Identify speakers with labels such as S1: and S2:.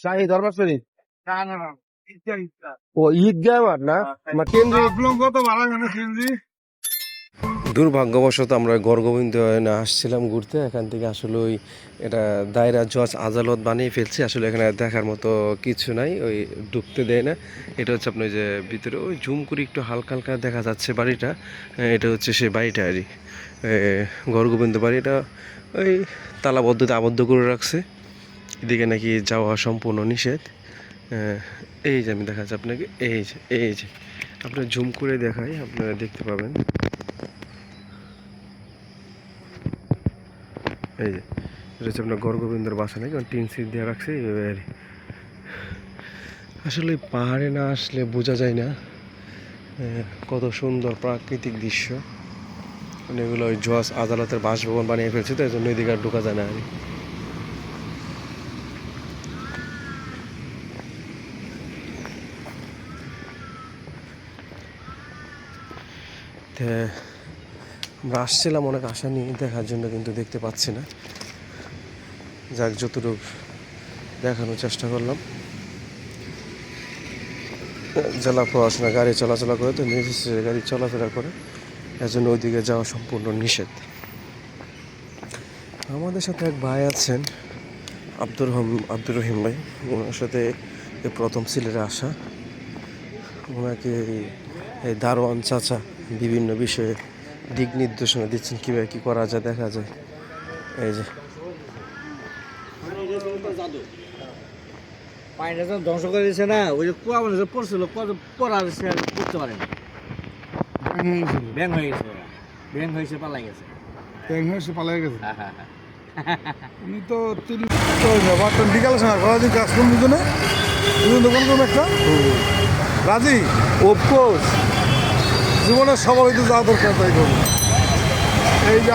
S1: শাহী দরবার শরীফ
S2: না না না
S1: ও ঈদগাহ মাঠ না কেন্দ্রীয়।
S2: কত ভাড়া কেন সিএনজি?
S3: দুর্ভাগ্যবশত আমরা গড়গোবিন্দ আসছিলাম ঘুরতে, এখান থেকে আসলে ওই এটা দায়রা জজ আদালত বানিয়ে ফেলছে। আসলে এখানে দেখার মতো কিছু নাই, ওই ঢুকতে দেয় না। এটা হচ্ছে আপনার যে ভিতরে ওই জুম করে একটু হালকা হালকা দেখা যাচ্ছে বাড়িটা, এটা হচ্ছে সেই বাড়িটা আর কি গড়গোবিন্দ বাড়িটা ওই তালাবদ্ধতে আবদ্ধ করে রাখছে। এদিকে নাকি যাওয়া সম্পূর্ণ নিষেধ। এই যে আমি দেখাচ্ছি আপনাকে, এই যে আপনার জুম করে দেখাই, আপনারা দেখতে পাবেন। এই যে এটা হচ্ছে আপনার গড়গোবিন্দর বাসা নাকি টিন সিট দিয়ে রাখছে এইভাবে আর কি। আসলে পাহাড়ে না আসলে বোঝা যায় না কত সুন্দর প্রাকৃতিক দৃশ্য। এগুলো ওই জজ আদালতের বাসভবন বানিয়ে ফেলছে, তো এই জন্য এদিকে আর ঢোকা যায় না আর কি। আমরা আসছিলাম অনেক আশা নিয়ে দেখার জন্য, কিন্তু দেখতে পাচ্ছি না। যাক, যতটুকু দেখানোর চেষ্টা করলাম। জেলা প্রশাসন গাড়ি চলাচল করে, তো ম্যাজিস্ট্রেটের গাড়ি চলাফেরা করে, এর জন্য ওইদিকে যাওয়া সম্পূর্ণ নিষেধ। আমাদের সাথে এক ভাই আছেন আব্দুর রহিম ভাই, ওনার সাথে এই প্রথম সিলেটে আসা। ওনাকে এই দারোয়ান চাচা বিভিন্ন বিষয়ে দিক নির্দেশনা দিচ্ছেন, কীভাবে কী করা যায় দেখা যায়। এই যে
S4: পানিটা যখন ধ্বংস করে দিচ্ছে না, ওই যে কুয়া মানে পড়ছিল, পড়ার সে আর করতে পারে না, ব্যাং হয়ে গেছে, ব্যাং হয়েছে পালাই গেছে।
S2: পালাই গেছে।
S4: হ্যাঁ হ্যাঁ হ্যাঁ।
S2: উনি তো ব্যাপারটা বিকাল সময় কদিন কাজ করুন দুজনে, দুজন দোকান করবো একটা রাজি।
S1: অফকোর্স
S2: জীবনের সবার হইতে যা দরকার তাই করবো। এই যে